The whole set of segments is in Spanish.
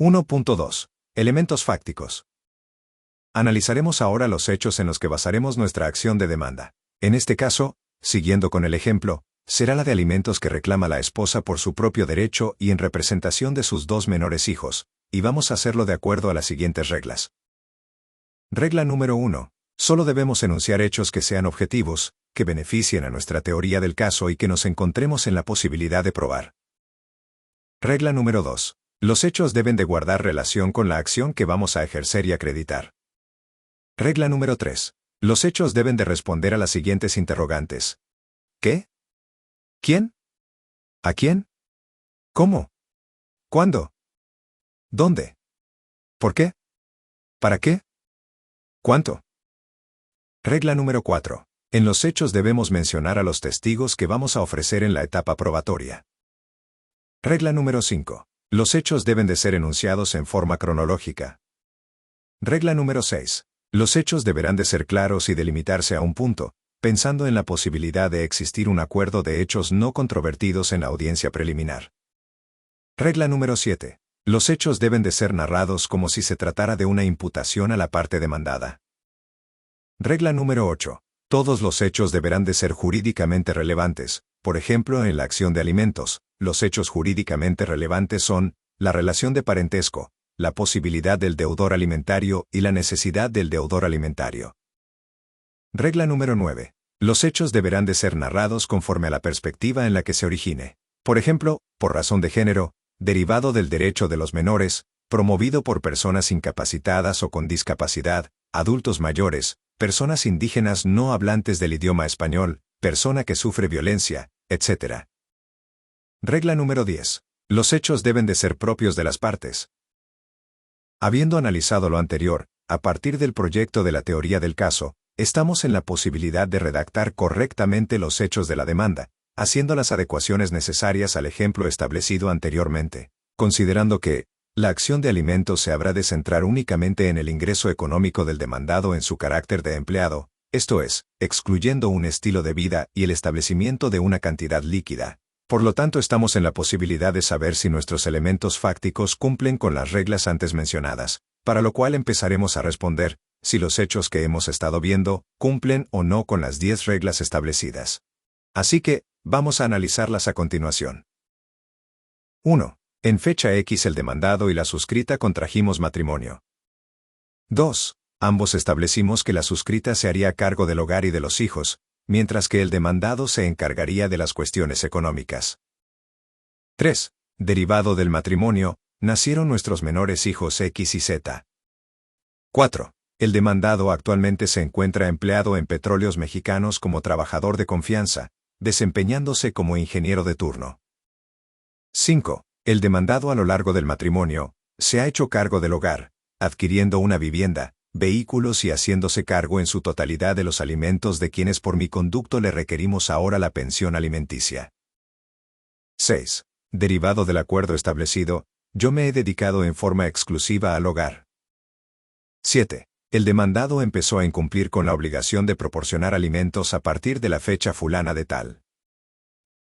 1.2. Elementos fácticos. Analizaremos ahora los hechos en los que basaremos nuestra acción de demanda. En este caso, siguiendo con el ejemplo, será la de alimentos que reclama la esposa por su propio derecho y en representación de sus dos menores hijos, y vamos a hacerlo de acuerdo a las siguientes reglas. Regla número 1. Solo debemos enunciar hechos que sean objetivos, que beneficien a nuestra teoría del caso y que nos encontremos en la posibilidad de probar. Regla número 2. Los hechos deben de guardar relación con la acción que vamos a ejercer y acreditar. Regla número 3. Los hechos deben de responder a las siguientes interrogantes. ¿Qué? ¿Quién? ¿A quién? ¿Cómo? ¿Cuándo? ¿Dónde? ¿Por qué? ¿Para qué? ¿Cuánto? Regla número 4. En los hechos debemos mencionar a los testigos que vamos a ofrecer en la etapa probatoria. Regla número 5. Los hechos deben de ser enunciados en forma cronológica. Regla número 6. Los hechos deberán de ser claros y delimitarse a un punto, pensando en la posibilidad de existir un acuerdo de hechos no controvertidos en la audiencia preliminar. Regla número 7. Los hechos deben de ser narrados como si se tratara de una imputación a la parte demandada. Regla número 8. Todos los hechos deberán de ser jurídicamente relevantes. Por ejemplo, en la acción de alimentos, los hechos jurídicamente relevantes son la relación de parentesco, la posibilidad del deudor alimentario y la necesidad del deudor alimentario. Regla número 9. Los hechos deberán de ser narrados conforme a la perspectiva en la que se origine. Por ejemplo, por razón de género, derivado del derecho de los menores, promovido por personas incapacitadas o con discapacidad, adultos mayores, personas indígenas no hablantes del idioma español, persona que sufre violencia, etc. Regla número 10. Los hechos deben de ser propios de las partes. Habiendo analizado lo anterior, a partir del proyecto de la teoría del caso, estamos en la posibilidad de redactar correctamente los hechos de la demanda, haciendo las adecuaciones necesarias al ejemplo establecido anteriormente, considerando que la acción de alimentos se habrá de centrar únicamente en el ingreso económico del demandado en su carácter de empleado, esto es, excluyendo un estilo de vida y el establecimiento de una cantidad líquida. Por lo tanto, estamos en la posibilidad de saber si nuestros elementos fácticos cumplen con las reglas antes mencionadas, para lo cual empezaremos a responder si los hechos que hemos estado viendo cumplen o no con las 10 reglas establecidas. Así que, vamos a analizarlas a continuación. 1. En fecha X el demandado y la suscrita contrajimos matrimonio. 2. Ambos establecimos que la suscrita se haría cargo del hogar y de los hijos, mientras que el demandado se encargaría de las cuestiones económicas. 3. Derivado del matrimonio, nacieron nuestros menores hijos X y Z. 4. El demandado actualmente se encuentra empleado en Petróleos Mexicanos como trabajador de confianza, desempeñándose como ingeniero de turno. 5. El demandado a lo largo del matrimonio se ha hecho cargo del hogar, adquiriendo una vivienda, vehículos y haciéndose cargo en su totalidad de los alimentos de quienes por mi conducto le requerimos ahora la pensión alimenticia. 6. Derivado del acuerdo establecido, yo me he dedicado en forma exclusiva al hogar. 7. El demandado empezó a incumplir con la obligación de proporcionar alimentos a partir de la fecha fulana de tal.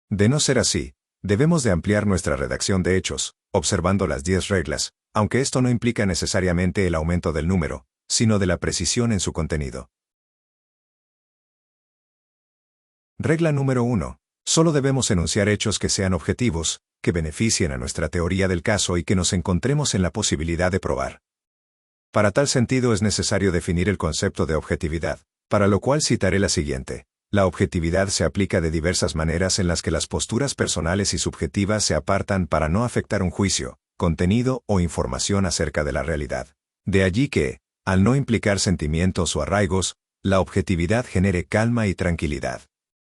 De no ser así, debemos de ampliar nuestra redacción de hechos, observando las 10 reglas, aunque esto no implica necesariamente el aumento del número, sino de la precisión en su contenido. Regla número 1. Solo debemos enunciar hechos que sean objetivos, que beneficien a nuestra teoría del caso y que nos encontremos en la posibilidad de probar. Para tal sentido es necesario definir el concepto de objetividad, para lo cual citaré la siguiente. La objetividad se aplica de diversas maneras en las que las posturas personales y subjetivas se apartan para no afectar un juicio, contenido o información acerca de la realidad. De allí que, al no implicar sentimientos o arraigos, la objetividad genere calma y tranquilidad.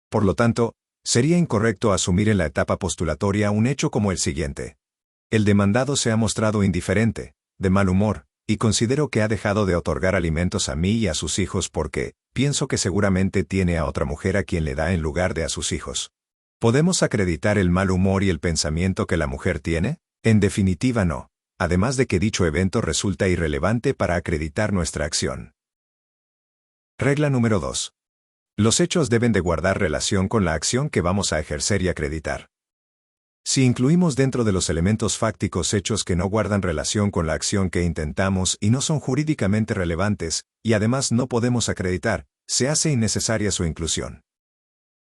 Por lo tanto, sería incorrecto asumir en la etapa postulatoria un hecho como el siguiente. El demandado se ha mostrado indiferente, de mal humor, y considero que ha dejado de otorgar alimentos a mí y a sus hijos porque, pienso que seguramente tiene a otra mujer a quien le da en lugar de a sus hijos. ¿Podemos acreditar el mal humor y el pensamiento que la mujer tiene? En definitiva no, además de que dicho evento resulta irrelevante para acreditar nuestra acción. Regla número 2. Los hechos deben de guardar relación con la acción que vamos a ejercer y acreditar. Si incluimos dentro de los elementos fácticos hechos que no guardan relación con la acción que intentamos y no son jurídicamente relevantes, y además no podemos acreditar, se hace innecesaria su inclusión.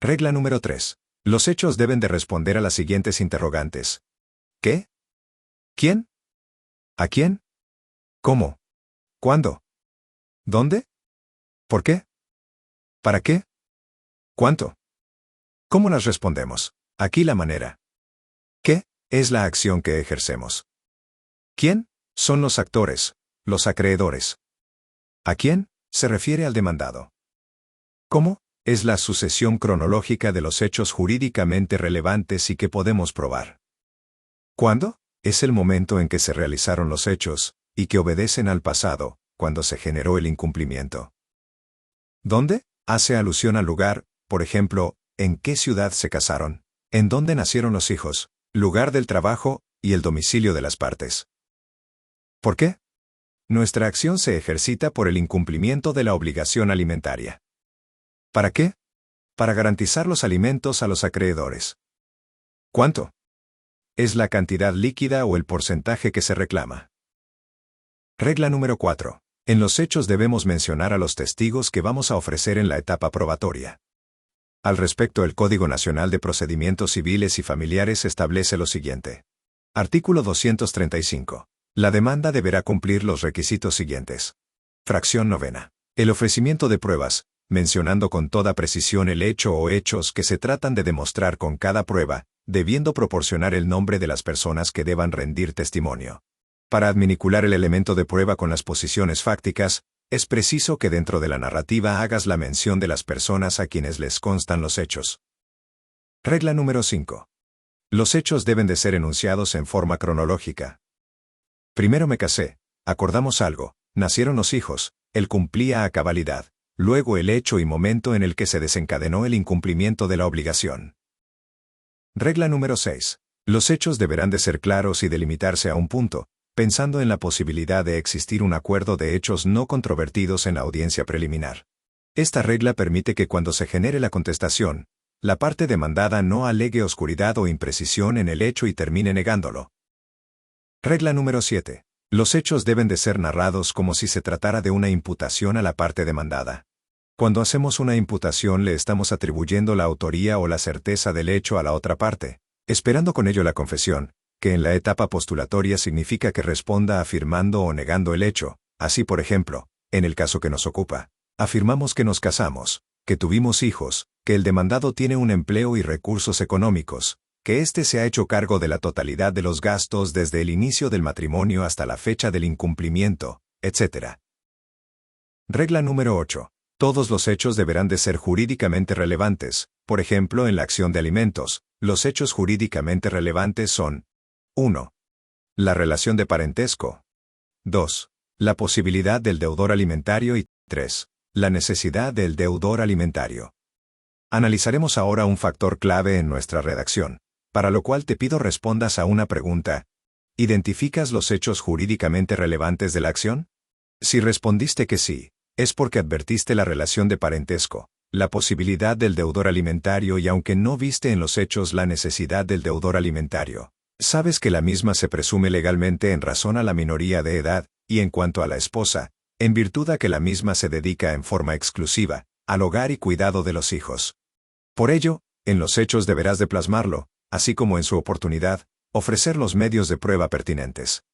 Regla número 3. Los hechos deben de responder a las siguientes interrogantes. ¿Qué? ¿Quién? ¿A quién? ¿Cómo? ¿Cuándo? ¿Dónde? ¿Por qué? ¿Para qué? ¿Cuánto? ¿Cómo las respondemos? Aquí la manera. ¿Qué? Es la acción que ejercemos. ¿Quién? Son los actores, los acreedores. ¿A quién? Se refiere al demandado. ¿Cómo? Es la sucesión cronológica de los hechos jurídicamente relevantes y que podemos probar. ¿Cuándo? Es el momento en que se realizaron los hechos, y que obedecen al pasado, cuando se generó el incumplimiento. ¿Dónde? Hace alusión al lugar, por ejemplo, ¿en qué ciudad se casaron? ¿En dónde nacieron los hijos? Lugar del trabajo, y el domicilio de las partes. ¿Por qué? Nuestra acción se ejercita por el incumplimiento de la obligación alimentaria. ¿Para qué? Para garantizar los alimentos a los acreedores. ¿Cuánto? Es la cantidad líquida o el porcentaje que se reclama. Regla número 4. En los hechos debemos mencionar a los testigos que vamos a ofrecer en la etapa probatoria. Al respecto, el Código Nacional de Procedimientos Civiles y Familiares establece lo siguiente. Artículo 235. La demanda deberá cumplir los requisitos siguientes. Fracción novena. El ofrecimiento de pruebas, mencionando con toda precisión el hecho o hechos que se tratan de demostrar con cada prueba, debiendo proporcionar el nombre de las personas que deban rendir testimonio. Para adminicular el elemento de prueba con las posiciones fácticas, es preciso que dentro de la narrativa hagas la mención de las personas a quienes les constan los hechos. Regla número 5. Los hechos deben de ser enunciados en forma cronológica. Primero me casé, acordamos algo, nacieron los hijos, él cumplía a cabalidad, luego el hecho y momento en el que se desencadenó el incumplimiento de la obligación. Regla número 6. Los hechos deberán de ser claros y delimitarse a un punto, pensando en la posibilidad de existir un acuerdo de hechos no controvertidos en la audiencia preliminar. Esta regla permite que cuando se genere la contestación, la parte demandada no alegue oscuridad o imprecisión en el hecho y termine negándolo. Regla número 7. Los hechos deben de ser narrados como si se tratara de una imputación a la parte demandada. Cuando hacemos una imputación le estamos atribuyendo la autoría o la certeza del hecho a la otra parte, esperando con ello la confesión, que en la etapa postulatoria significa que responda afirmando o negando el hecho. Así, por ejemplo, en el caso que nos ocupa, afirmamos que nos casamos, que tuvimos hijos, que el demandado tiene un empleo y recursos económicos, que éste se ha hecho cargo de la totalidad de los gastos desde el inicio del matrimonio hasta la fecha del incumplimiento, etc. Regla número 8. Todos los hechos deberán de ser jurídicamente relevantes. Por ejemplo, en la acción de alimentos, los hechos jurídicamente relevantes son: 1. La relación de parentesco. 2. La posibilidad del deudor alimentario y 3. La necesidad del deudor alimentario. Analizaremos ahora un factor clave en nuestra redacción, para lo cual te pido respondas a una pregunta. ¿Identificas los hechos jurídicamente relevantes de la acción? Si respondiste que sí, es porque advertiste la relación de parentesco, la posibilidad del deudor alimentario y aunque no viste en los hechos la necesidad del deudor alimentario, sabes que la misma se presume legalmente en razón a la minoría de edad, y en cuanto a la esposa, en virtud a que la misma se dedica en forma exclusiva al hogar y cuidado de los hijos. Por ello, en los hechos deberás de plasmarlo, así como en su oportunidad, ofrecer los medios de prueba pertinentes.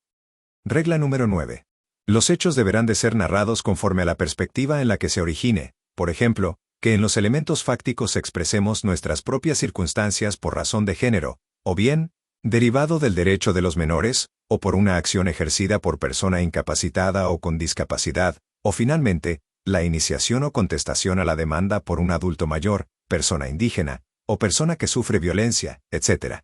Regla número 9. Los hechos deberán de ser narrados conforme a la perspectiva en la que se origine, por ejemplo, que en los elementos fácticos expresemos nuestras propias circunstancias por razón de género, o bien, derivado del derecho de los menores, o por una acción ejercida por persona incapacitada o con discapacidad, o finalmente, la iniciación o contestación a la demanda por un adulto mayor, persona indígena, o persona que sufre violencia, etc.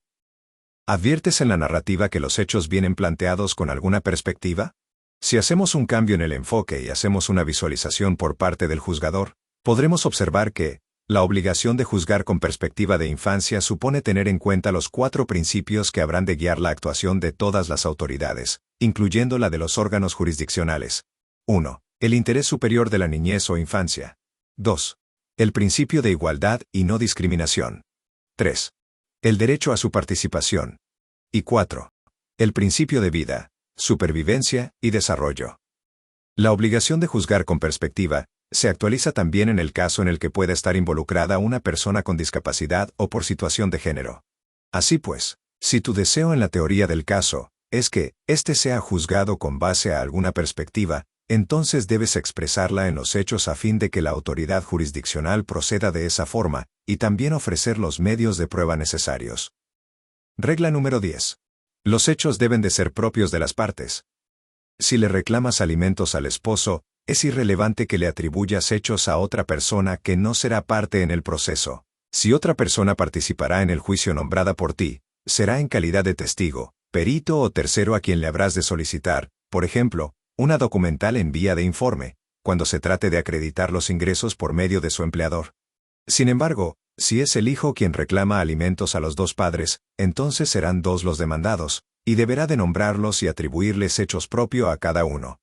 ¿Adviertes en la narrativa que los hechos vienen planteados con alguna perspectiva? Si hacemos un cambio en el enfoque y hacemos una visualización por parte del juzgador, podremos observar que la obligación de juzgar con perspectiva de infancia supone tener en cuenta los 4 principios que habrán de guiar la actuación de todas las autoridades, incluyendo la de los órganos jurisdiccionales. 1. El interés superior de la niñez o infancia. 2. El principio de igualdad y no discriminación. 3. El derecho a su participación. Y 4. El principio de vida, supervivencia y desarrollo. La obligación de juzgar con perspectiva se actualiza también en el caso en el que pueda estar involucrada una persona con discapacidad o por situación de género. Así pues, si tu deseo en la teoría del caso es que éste sea juzgado con base a alguna perspectiva, entonces debes expresarla en los hechos a fin de que la autoridad jurisdiccional proceda de esa forma, y también ofrecer los medios de prueba necesarios. Regla número 10. Los hechos deben de ser propios de las partes. Si le reclamas alimentos al esposo, es irrelevante que le atribuyas hechos a otra persona que no será parte en el proceso. Si otra persona participará en el juicio nombrada por ti, será en calidad de testigo, perito o tercero a quien le habrás de solicitar, por ejemplo, una documental en vía de informe, cuando se trate de acreditar los ingresos por medio de su empleador. Sin embargo, si es el hijo quien reclama alimentos a los dos padres, entonces serán dos los demandados, y deberá de nombrarlos y atribuirles hechos propios a cada uno.